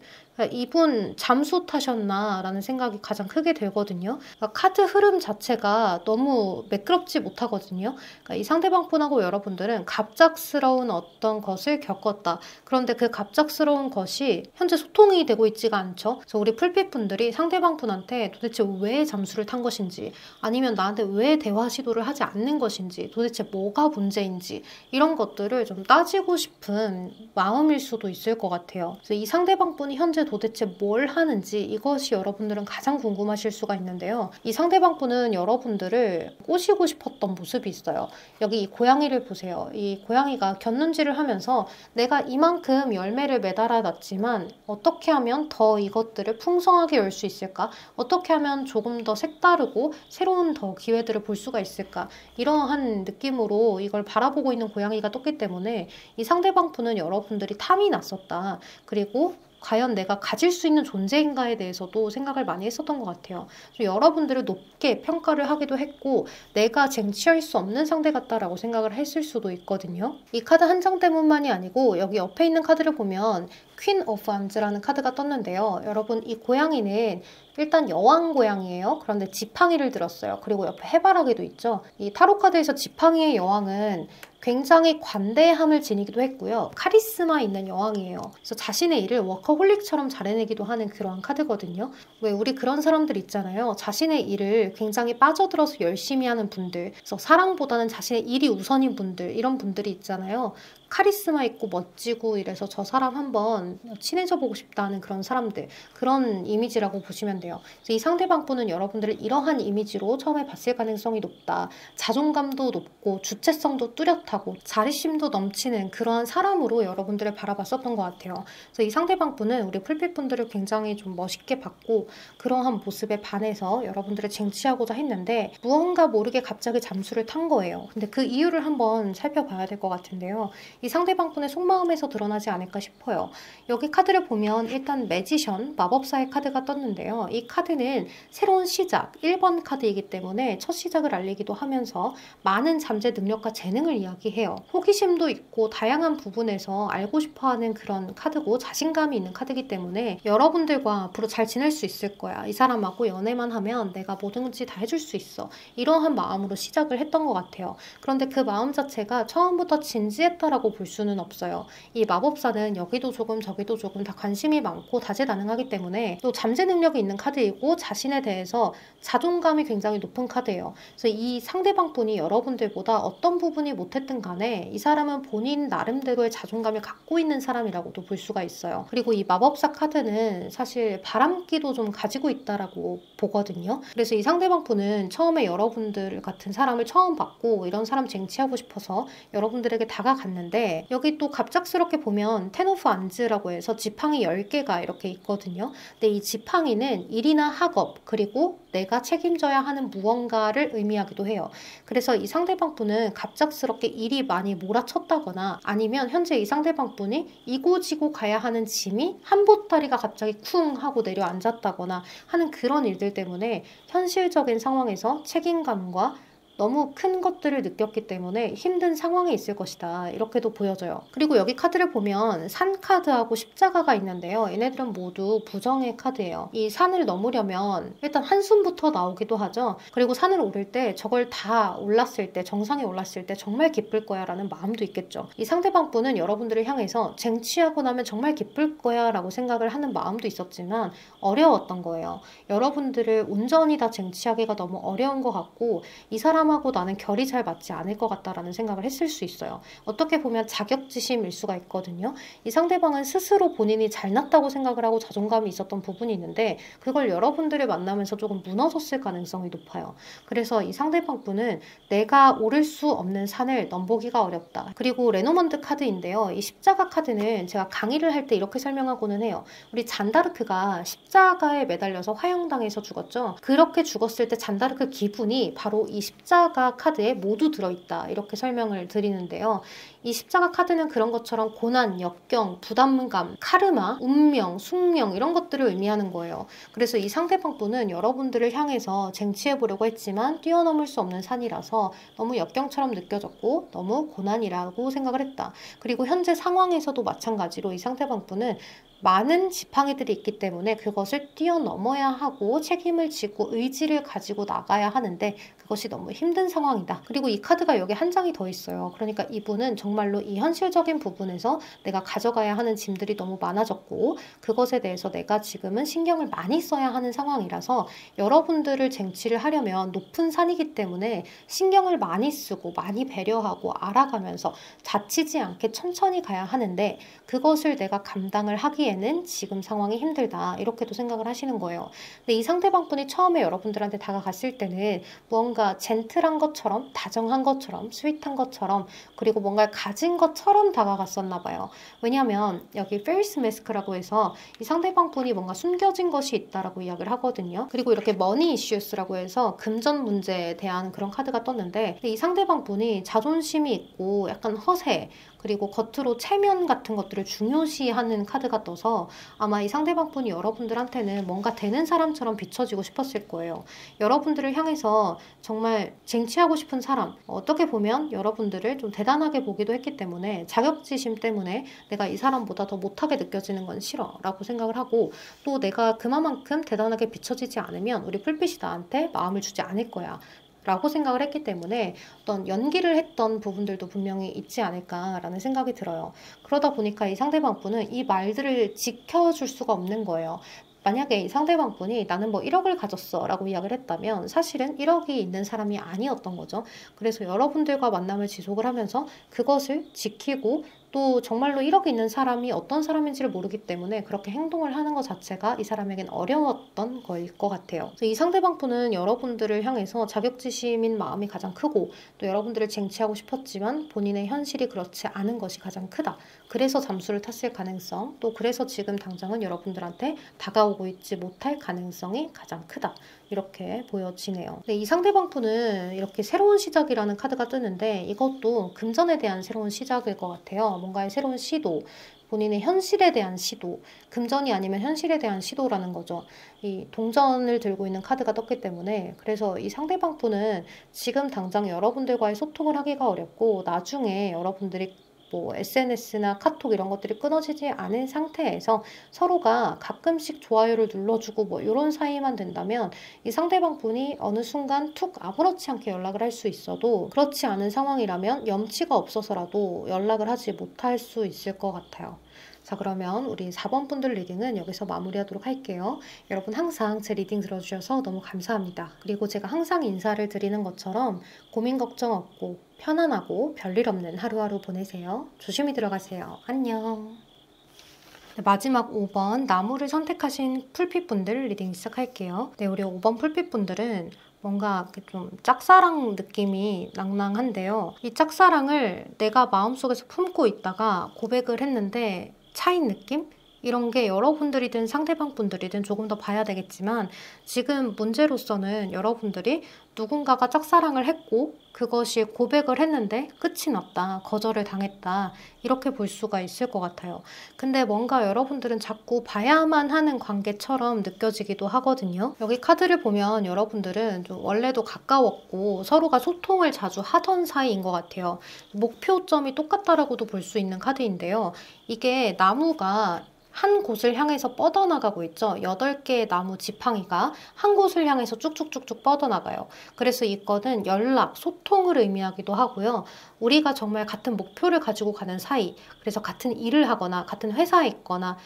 이분 잠수 타셨나 라는 생각이 가장 크게 들거든요. 그러니까 카드 흐름 자체가 너무 매끄럽지 못하거든요. 그러니까 이 상대방 분하고 여러분들은 갑작스러운 어떤 것을 겪었다. 그런데 그 갑작스러운 것이 현재 소통이 되고 있지가 않죠. 그래서 우리 풀빛 분들이 상대방 분한테 도대체 왜 잠수를 탄 것인지, 아니면 나한테 왜 대화 시도를 하지 않는 것인지, 도대체 뭐가 문제인지 이런 것들을 좀 따지고 싶은 마음일 수도 있을 것 같아요. 그래서 이 상대방 분이 현재 도대체 뭘 하는지 이것이 여러분들은 가장 궁금하실 수가 있는데요. 이 상대방 분은 여러분들을 꼬시고 싶었던 모습이 있어요. 여기 이 고양이를 보세요. 이 고양이가 곁눈질을 하면서 내가 이만큼 열매를 매달아 놨지만 어떻게 하면 더 이것들을 풍성하게 열 수 있을까? 어떻게 하면 조금 더 색다르고 새로운 더 기회들을 볼 수가 있을까? 이러한 느낌으로 이걸 바라보고 있는 고양이가 떴기 때문에 이 상대방 분은 여러분들이 탐이 났었다. 그리고 과연 내가 가질 수 있는 존재인가에 대해서도 생각을 많이 했었던 것 같아요. 여러분들을 높게 평가를 하기도 했고 내가 쟁취할 수 없는 상대 같다라고 생각을 했을 수도 있거든요. 이 카드 한 장 때문만이 아니고 여기 옆에 있는 카드를 보면 퀸 오브 암즈라는 카드가 떴는데요. 여러분 이 고양이는 일단 여왕 고양이에요. 그런데 지팡이를 들었어요. 그리고 옆에 해바라기도 있죠. 이 타로 카드에서 지팡이의 여왕은 굉장히 관대함을 지니기도 했고요. 카리스마 있는 여왕이에요. 그래서 자신의 일을 워커홀릭처럼 잘해내기도 하는 그러한 카드거든요. 왜 우리 그런 사람들 있잖아요. 자신의 일을 굉장히 빠져들어서 열심히 하는 분들, 그래서 사랑보다는 자신의 일이 우선인 분들, 이런 분들이 있잖아요. 카리스마 있고 멋지고 이래서 저 사람 한번 친해져 보고 싶다는 그런 사람들, 그런 이미지라고 보시면 돼요. 그래서 이 상대방 분은 여러분들을 이러한 이미지로 처음에 봤을 가능성이 높다. 자존감도 높고 주체성도 뚜렷하고 자립심도 넘치는 그러한 사람으로 여러분들을 바라봤었던 것 같아요. 그래서 이 상대방 분은 우리 풀빛 분들을 굉장히 좀 멋있게 봤고 그러한 모습에 반해서 여러분들을 쟁취하고자 했는데 무언가 모르게 갑자기 잠수를 탄 거예요. 근데 그 이유를 한번 살펴봐야 될 것 같은데요. 이 상대방 분의 속마음에서 드러나지 않을까 싶어요. 여기 카드를 보면 일단 매지션, 마법사의 카드가 떴는데요. 이 카드는 새로운 시작, 1번 카드이기 때문에 첫 시작을 알리기도 하면서 많은 잠재 능력과 재능을 이야기해요. 호기심도 있고 다양한 부분에서 알고 싶어하는 그런 카드고 자신감이 있는 카드이기 때문에 여러분들과 앞으로 잘 지낼 수 있을 거야. 이 사람하고 연애만 하면 내가 뭐든지 다 해줄 수 있어. 이러한 마음으로 시작을 했던 것 같아요. 그런데 그 마음 자체가 처음부터 진지했다라고 볼 수는 없어요. 이 마법사는 여기도 조금 저기도 조금 다 관심이 많고 다재다능하기 때문에 또 잠재 능력이 있는 카드이고 자신에 대해서 자존감이 굉장히 높은 카드예요. 그래서 이 상대방 분이 여러분들보다 어떤 부분이 못했든 간에 이 사람은 본인 나름대로의 자존감을 갖고 있는 사람이라고도 볼 수가 있어요. 그리고 이 마법사 카드는 사실 바람기도 좀 가지고 있다라고 보거든요. 그래서 이 상대방 분은 처음에 여러분들 같은 사람을 처음 봤고 이런 사람 쟁취하고 싶어서 여러분들에게 다가갔는데 여기 또 갑작스럽게 보면 텐 오브 안즈라고 해서 지팡이 10개가 이렇게 있거든요. 근데 이 지팡이는 일이나 학업 그리고 내가 책임져야 하는 무언가를 의미하기도 해요. 그래서 이 상대방 분은 갑작스럽게 일이 많이 몰아쳤다거나 아니면 현재 이 상대방 분이 이고지고 가야 하는 짐이 한 보따리가 갑자기 쿵 하고 내려앉았다거나 하는 그런 일들 때문에 현실적인 상황에서 책임감과 너무 큰 것들을 느꼈기 때문에 힘든 상황에 있을 것이다. 이렇게도 보여져요. 그리고 여기 카드를 보면 산 카드하고 십자가가 있는데요. 얘네들은 모두 부정의 카드예요. 이 산을 넘으려면 일단 한숨부터 나오기도 하죠. 그리고 산을 오를 때 저걸 다 올랐을 때 정상에 올랐을 때 정말 기쁠 거야 라는 마음도 있겠죠. 이 상대방 분은 여러분들을 향해서 쟁취하고 나면 정말 기쁠 거야 라고 생각을 하는 마음도 있었지만 어려웠던 거예요. 여러분들을 온전히 다 쟁취하기가 너무 어려운 것 같고 이 사람은 사람하고 나는 결이 잘 맞지 않을 것 같다라는 생각을 했을 수 있어요. 어떻게 보면 자격지심일 수가 있거든요. 이 상대방은 스스로 본인이 잘났다고 생각을 하고 자존감이 있었던 부분이 있는데 그걸 여러분들을 만나면서 조금 무너졌을 가능성이 높아요. 그래서 이 상대방 분은 내가 오를 수 없는 산을 넘보기가 어렵다. 그리고 레노먼드 카드인데요. 이 십자가 카드는 제가 강의를 할 때 이렇게 설명하고는 해요. 우리 잔다르크가 십자가에 매달려서 화형당해서 죽었죠. 그렇게 죽었을 때 잔다르크 기분이 바로 이 십자가 카드에 모두 들어있다. 이렇게 설명을 드리는데요. 이 십자가 카드는 그런 것처럼 고난, 역경, 부담감, 카르마, 운명, 숙명 이런 것들을 의미하는 거예요. 그래서 이 상대방 분은 여러분들을 향해서 쟁취해보려고 했지만 뛰어넘을 수 없는 산이라서 너무 역경처럼 느껴졌고 너무 고난이라고 생각을 했다. 그리고 현재 상황에서도 마찬가지로 이 상대방 분은 많은 지팡이들이 있기 때문에 그것을 뛰어넘어야 하고 책임을 지고 의지를 가지고 나가야 하는데 그것이 너무 힘든 상황이다. 그리고 이 카드가 여기 한 장이 더 있어요. 그러니까 이분은 정말로 이 현실적인 부분에서 내가 가져가야 하는 짐들이 너무 많아졌고 그것에 대해서 내가 지금은 신경을 많이 써야 하는 상황이라서 여러분들을 쟁취를 하려면 높은 산이기 때문에 신경을 많이 쓰고 많이 배려하고 알아가면서 다치지 않게 천천히 가야 하는데 그것을 내가 감당을 하기에는 지금 상황이 힘들다. 이렇게도 생각을 하시는 거예요. 근데 이 상대방 분이 처음에 여러분들한테 다가갔을 때는 무언가 젠틀한 것처럼, 다정한 것처럼, 스윗한 것처럼, 그리고 뭔가를 가진 것처럼 다가갔었나 봐요. 왜냐하면 여기 페이스 마스크라고 해서 이 상대방 분이 뭔가 숨겨진 것이 있다라고 이야기를 하거든요. 그리고 이렇게 머니 이슈스라고 해서 금전 문제에 대한 그런 카드가 떴는데 이 상대방 분이 자존심이 있고 약간 허세, 그리고 겉으로 체면 같은 것들을 중요시하는 카드가 떠서 아마 이 상대방 분이 여러분들한테는 뭔가 되는 사람처럼 비춰지고 싶었을 거예요. 여러분들을 향해서 정말 쟁취하고 싶은 사람, 어떻게 보면 여러분들을 좀 대단하게 보기도 했기 때문에 자격지심 때문에 내가 이 사람보다 더 못하게 느껴지는 건 싫어 라고 생각을 하고 또 내가 그만큼 대단하게 비춰지지 않으면 우리 풀빛이 나한테 마음을 주지 않을 거야 라고 생각을 했기 때문에 어떤 연기를 했던 부분들도 분명히 있지 않을까라는 생각이 들어요. 그러다 보니까 이 상대방 분은 이 말들을 지켜줄 수가 없는 거예요. 만약에 이 상대방 분이 나는 뭐 1억을 가졌어 라고 이야기를 했다면 사실은 1억이 있는 사람이 아니었던 거죠. 그래서 여러분들과 만남을 지속을 하면서 그것을 지키고 또 정말로 1억이 있는 사람이 어떤 사람인지를 모르기 때문에 그렇게 행동을 하는 것 자체가 이 사람에겐 어려웠던 거일 것 같아요. 그래서 이 상대방 분은 여러분들을 향해서 자격지심인 마음이 가장 크고 또 여러분들을 쟁취하고 싶었지만 본인의 현실이 그렇지 않은 것이 가장 크다. 그래서 잠수를 탔을 가능성, 또 그래서 지금 당장은 여러분들한테 다가오고 있지 못할 가능성이 가장 크다. 이렇게 보여지네요. 이 상대방 분은 이렇게 새로운 시작이라는 카드가 뜨는데 이것도 금전에 대한 새로운 시작일 것 같아요. 뭔가의 새로운 시도, 본인의 현실에 대한 시도, 금전이 아니면 현실에 대한 시도라는 거죠. 이 동전을 들고 있는 카드가 떴기 때문에 그래서 이 상대방 분은 지금 당장 여러분들과의 소통을 하기가 어렵고 나중에 여러분들이 뭐 SNS나 카톡 이런 것들이 끊어지지 않은 상태에서 서로가 가끔씩 좋아요를 눌러주고 뭐 이런 사이만 된다면 이 상대방 분이 어느 순간 툭 아무렇지 않게 연락을 할 수 있어도 그렇지 않은 상황이라면 염치가 없어서라도 연락을 하지 못할 수 있을 것 같아요. 자, 그러면 우리 4번 분들 리딩은 여기서 마무리하도록 할게요. 여러분 항상 제 리딩 들어주셔서 너무 감사합니다. 그리고 제가 항상 인사를 드리는 것처럼 고민 걱정 없고 편안하고 별일 없는 하루하루 보내세요. 조심히 들어가세요. 안녕. 네, 마지막 5번 나무를 선택하신 풀핏분들 리딩 시작할게요. 네, 우리 5번 풀핏분들은 뭔가 좀 짝사랑 느낌이 낭낭한데요. 이 짝사랑을 내가 마음속에서 품고 있다가 고백을 했는데 차인 느낌? 이런 게 여러분들이든 상대방 분들이든 조금 더 봐야 되겠지만 지금 문제로서는 여러분들이 누군가가 짝사랑을 했고 그것이 고백을 했는데 끝이 났다, 거절을 당했다 이렇게 볼 수가 있을 것 같아요. 근데 뭔가 여러분들은 자꾸 봐야만 하는 관계처럼 느껴지기도 하거든요. 여기 카드를 보면 여러분들은 좀 원래도 가까웠고 서로가 소통을 자주 하던 사이인 것 같아요. 목표점이 똑같다라고도 볼 수 있는 카드인데요. 이게 나무가 한 곳을 향해서 뻗어나가고 있죠. 8개의 나무 지팡이가 한 곳을 향해서 쭉쭉쭉쭉 뻗어나가요. 그래서 이거는 연락, 소통을 의미하기도 하고요. 우리가 정말 같은 목표를 가지고 가는 사이, 그래서 같은 일을 하거나 같은 회사에 있거나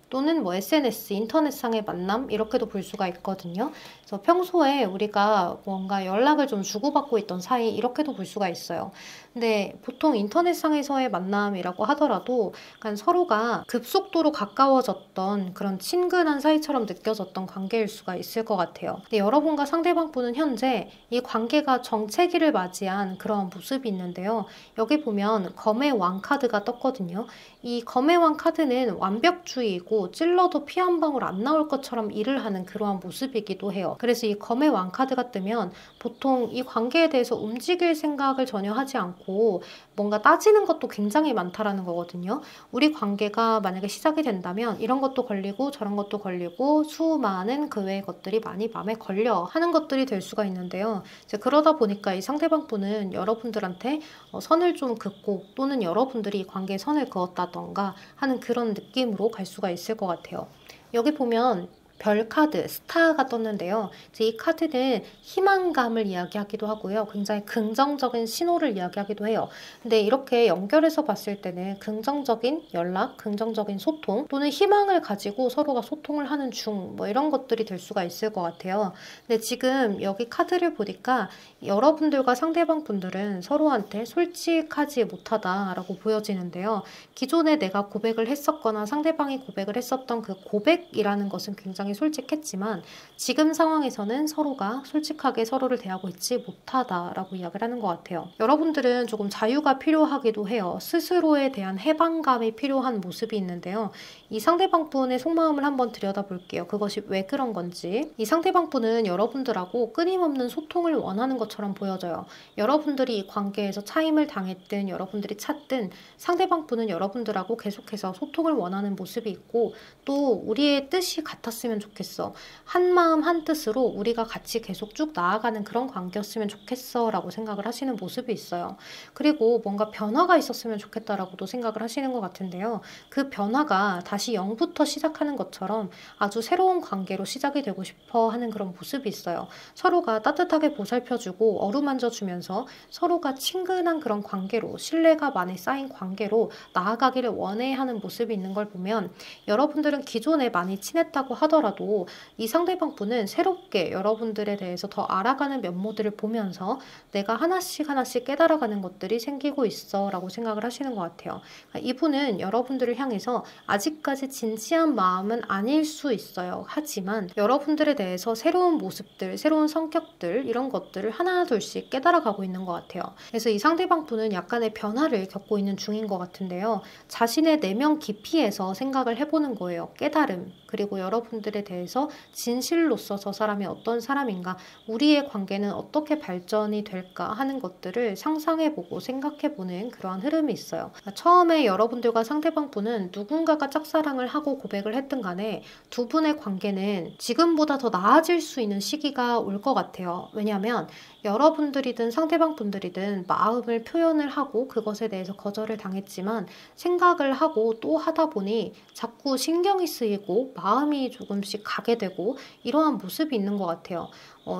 또는 뭐 SNS, 인터넷상의 만남 이렇게도 볼 수가 있거든요. 그래서 평소에 우리가 뭔가 연락을 좀 주고받고 있던 사이 이렇게도 볼 수가 있어요. 근데 보통 인터넷상에서의 만남이라고 하더라도 약간 서로가 급속도로 가까워졌던 그런 친근한 사이처럼 느껴졌던 관계일 수가 있을 것 같아요. 근데 여러분과 상대방분은 현재 이 관계가 정체기를 맞이한 그런 모습이 있는데요. 여기 보면 검의 왕 카드가 떴거든요. 이 검의 왕 카드는 완벽주의이고 찔러도 피 한 방울 안 나올 것처럼 일을 하는 그러한 모습이기도 해요. 그래서 이 검의 왕 카드가 뜨면 보통 이 관계에 대해서 움직일 생각을 전혀 하지 않고 뭔가 따지는 것도 굉장히 많다라는 거거든요. 우리 관계가 만약에 시작이 된다면 이런 것도 걸리고 저런 것도 걸리고 수많은 그 외의 것들이 많이 마음에 걸려 하는 것들이 될 수가 있는데요. 이제 그러다 보니까 이 상대방 분은 여러분들한테 선을 좀 긋고 또는 여러분들이 이 관계에 선을 그었다던가 하는 그런 느낌으로 갈 수가 있을 것 같아요. 여기 보면 별 카드, 스타가 떴는데요. 이제 이 카드는 희망감을 이야기하기도 하고요. 굉장히 긍정적인 신호를 이야기하기도 해요. 근데 이렇게 연결해서 봤을 때는 긍정적인 연락, 긍정적인 소통 또는 희망을 가지고 서로가 소통을 하는 중 뭐 이런 것들이 될 수가 있을 것 같아요. 근데 지금 여기 카드를 보니까 여러분들과 상대방 분들은 서로한테 솔직하지 못하다라고 보여지는데요. 기존에 내가 고백을 했었거나 상대방이 고백을 했었던 그 고백이라는 것은 굉장히 솔직했지만 지금 상황에서는 서로가 솔직하게 서로를 대하고 있지 못하다라고 이야기를 하는 것 같아요. 여러분들은 조금 자유가 필요하기도 해요. 스스로에 대한 해방감이 필요한 모습이 있는데요. 이 상대방 분의 속마음을 한번 들여다볼게요. 그것이 왜 그런 건지. 이 상대방 분은 여러분들하고 끊임없는 소통을 원하는 것처럼 보여져요. 여러분들이 이 관계에서 차임을 당했든 여러분들이 찾든 상대방 분은 여러분들하고 계속해서 소통을 원하는 모습이 있고 또 우리의 뜻이 같았으면 좋겠어. 한 마음 한 뜻으로 우리가 같이 계속 쭉 나아가는 그런 관계였으면 좋겠어 라고 생각을 하시는 모습이 있어요. 그리고 뭔가 변화가 있었으면 좋겠다라고도 생각을 하시는 것 같은데요. 그 변화가 다시 0부터 시작하는 것처럼 아주 새로운 관계로 시작이 되고 싶어 하는 그런 모습이 있어요. 서로가 따뜻하게 보살펴주고 어루만져주면서 서로가 친근한 그런 관계로 신뢰가 많이 쌓인 관계로 나아가기를 원해하는 모습이 있는 걸 보면 여러분들은 기존에 많이 친했다고 하더라도 이 상대방 분은 새롭게 여러분들에 대해서 더 알아가는 면모들을 보면서 내가 하나씩 하나씩 깨달아가는 것들이 생기고 있어 라고 생각을 하시는 것 같아요. 이분은 여러분들을 향해서 아직까지 진지한 마음은 아닐 수 있어요. 하지만 여러분들에 대해서 새로운 모습들, 새로운 성격들 이런 것들을 하나둘씩 깨달아가고 있는 것 같아요. 그래서 이 상대방 분은 약간의 변화를 겪고 있는 중인 것 같은데요. 자신의 내면 깊이에서 생각을 해보는 거예요. 깨달음. 그리고 여러분들에 대해서 진실로서 저 사람이 어떤 사람인가, 우리의 관계는 어떻게 발전이 될까 하는 것들을 상상해보고 생각해보는 그러한 흐름이 있어요. 처음에 여러분들과 상대방 분은 누군가가 짝사랑을 하고 고백을 했든 간에 두 분의 관계는 지금보다 더 나아질 수 있는 시기가 올 것 같아요. 왜냐하면 여러분들이든 상대방 분들이든 마음을 표현을 하고 그것에 대해서 거절을 당했지만 생각을 하고 또 하다 보니 자꾸 신경이 쓰이고 마음이 조금씩 가게 되고 이러한 모습이 있는 것 같아요.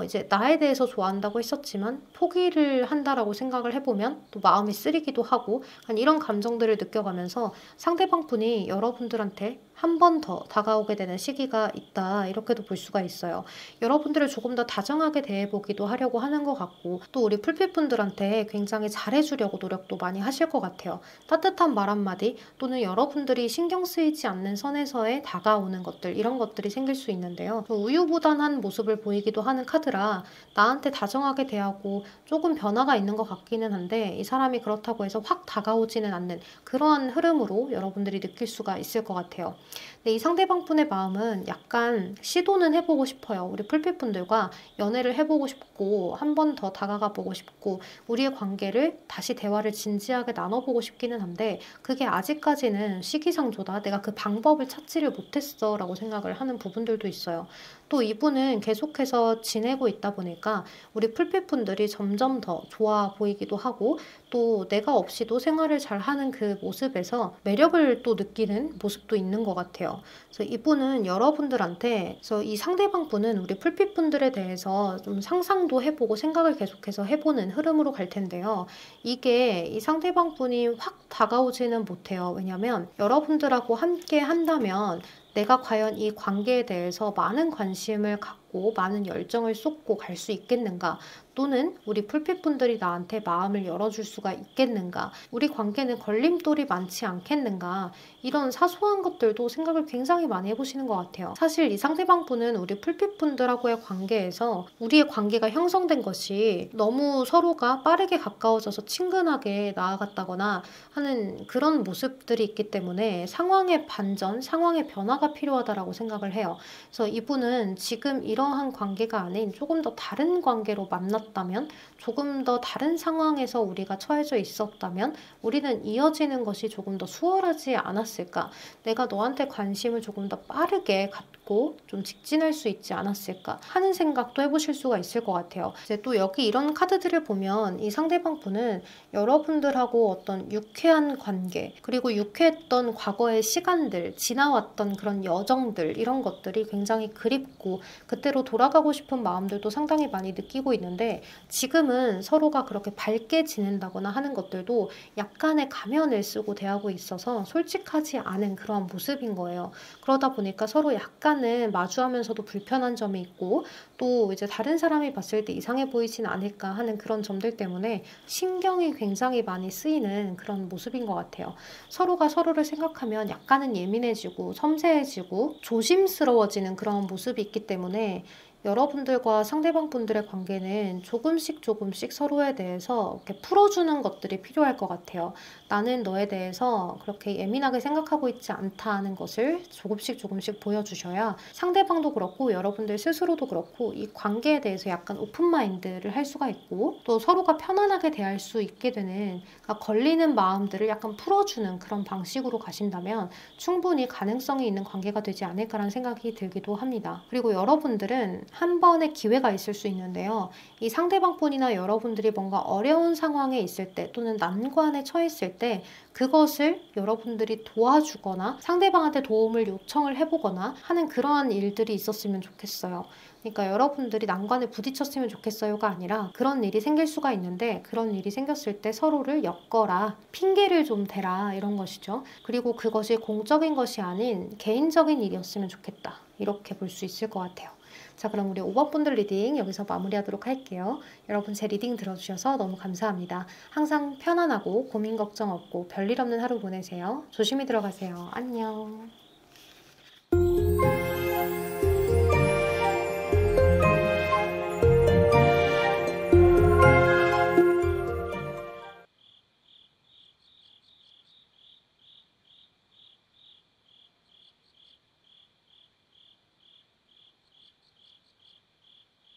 이제 나에 대해서 좋아한다고 했었지만 포기를 한다라고 생각을 해보면 또 마음이 쓰리기도 하고 이런 감정들을 느껴가면서 상대방 분이 여러분들한테 한 번 더 다가오게 되는 시기가 있다 이렇게도 볼 수가 있어요. 여러분들을 조금 더 다정하게 대해보기도 하려고 하는 것 같고 또 우리 풀빛분들한테 굉장히 잘해주려고 노력도 많이 하실 것 같아요. 따뜻한 말 한마디 또는 여러분들이 신경 쓰이지 않는 선에서의 다가오는 것들 이런 것들이 생길 수 있는데요. 우유부단한 모습을 보이기도 하는 카드라 나한테 다정하게 대하고 조금 변화가 있는 것 같기는 한데 이 사람이 그렇다고 해서 확 다가오지는 않는 그러한 흐름으로 여러분들이 느낄 수가 있을 것 같아요. 근데 이 상대방 분의 마음은 약간 시도는 해보고 싶어요. 우리 풀빛분들과 연애를 해보고 싶고 한 번 더 다가가 보고 싶고 우리의 관계를 다시 대화를 진지하게 나눠보고 싶기는 한데 그게 아직까지는 시기상조다. 내가 그 방법을 찾지를 못했어 라고 생각을 하는 부분들도 있어요. 또 이분은 계속해서 지내고 있다 보니까 우리 풀빛분들이 점점 더 좋아 보이기도 하고 또 내가 없이도 생활을 잘하는 그 모습에서 매력을 또 느끼는 모습도 있는 것 같아요. 그래서 이분은 여러분들한테, 그래서 이 상대방 분은 우리 풀빛 분들에 대해서 좀 상상도 해보고 생각을 계속해서 해보는 흐름으로 갈 텐데요. 이게 이 상대방 분이 확 다가오지는 못해요. 왜냐면 여러분들하고 함께 한다면 내가 과연 이 관계에 대해서 많은 관심을 갖고 많은 열정을 쏟고 갈 수 있겠는가? 또는 우리 풀빛분들이 나한테 마음을 열어줄 수가 있겠는가? 우리 관계는 걸림돌이 많지 않겠는가? 이런 사소한 것들도 생각을 굉장히 많이 해보시는 것 같아요. 사실 이 상대방 분은 우리 풀빛분들하고의 관계에서 우리의 관계가 형성된 것이 너무 서로가 빠르게 가까워져서 친근하게 나아갔다거나 하는 그런 모습들이 있기 때문에 상황의 반전, 상황의 변화가 필요하다라고 생각을 해요. 그래서 이분은 지금 이러한 관계가 아닌 조금 더 다른 관계로 만났다면, 조금 더 다른 상황에서 우리가 처해져 있었다면 우리는 이어지는 것이 조금 더 수월하지 않았을까? 내가 너한테 관심을 조금 더 빠르게 갖고 좀 직진할 수 있지 않았을까? 하는 생각도 해보실 수가 있을 것 같아요. 이제 또 여기 이런 카드들을 보면 이 상대방 분은 여러분들하고 어떤 유쾌한 관계, 그리고 유쾌했던 과거의 시간들, 지나왔던 그런 여정들, 이런 것들이 굉장히 그립고 그때로 돌아가고 싶은 마음들도 상당히 많이 느끼고 있는데, 지금은 서로가 그렇게 밝게 지낸다거나 하는 것들도 약간의 가면을 쓰고 대하고 있어서 솔직하지 않은 그런 모습인 거예요. 그러다 보니까 서로 약간은 마주하면서도 불편한 점이 있고, 또 이제 다른 사람이 봤을 때 이상해 보이진 않을까 하는 그런 점들 때문에 신경이 굉장히 많이 쓰이는 그런 모습인 것 같아요. 서로가 서로를 생각하면 약간은 예민해지고 섬세해지고 조심스러워지는 그런 모습이 있기 때문에 여러분들과 상대방 분들의 관계는 조금씩 서로에 대해서 이렇게 풀어주는 것들이 필요할 것 같아요. 나는 너에 대해서 그렇게 예민하게 생각하고 있지 않다는 것을 조금씩 보여주셔야 상대방도 그렇고 여러분들 스스로도 그렇고 이 관계에 대해서 약간 오픈마인드를 할 수가 있고, 또 서로가 편안하게 대할 수 있게 되는, 그러니까 걸리는 마음들을 약간 풀어주는 그런 방식으로 가신다면 충분히 가능성이 있는 관계가 되지 않을까라는 생각이 들기도 합니다. 그리고 여러분들은 한 번의 기회가 있을 수 있는데요. 이 상대방 분이나 여러분들이 뭔가 어려운 상황에 있을 때, 또는 난관에 처했을 때 그것을 여러분들이 도와주거나 상대방한테 도움을 요청을 해보거나 하는 그러한 일들이 있었으면 좋겠어요. 그러니까 여러분들이 난관에 부딪혔으면 좋겠어요가 아니라, 그런 일이 생길 수가 있는데 그런 일이 생겼을 때 서로를 엮어라, 핑계를 좀 대라, 이런 것이죠. 그리고 그것이 공적인 것이 아닌 개인적인 일이었으면 좋겠다, 이렇게 볼 수 있을 것 같아요. 자, 그럼 우리 5번 분들 리딩 여기서 마무리하도록 할게요. 여러분 제 리딩 들어주셔서 너무 감사합니다. 항상 편안하고 고민 걱정 없고 별일 없는 하루 보내세요. 조심히 들어가세요. 안녕.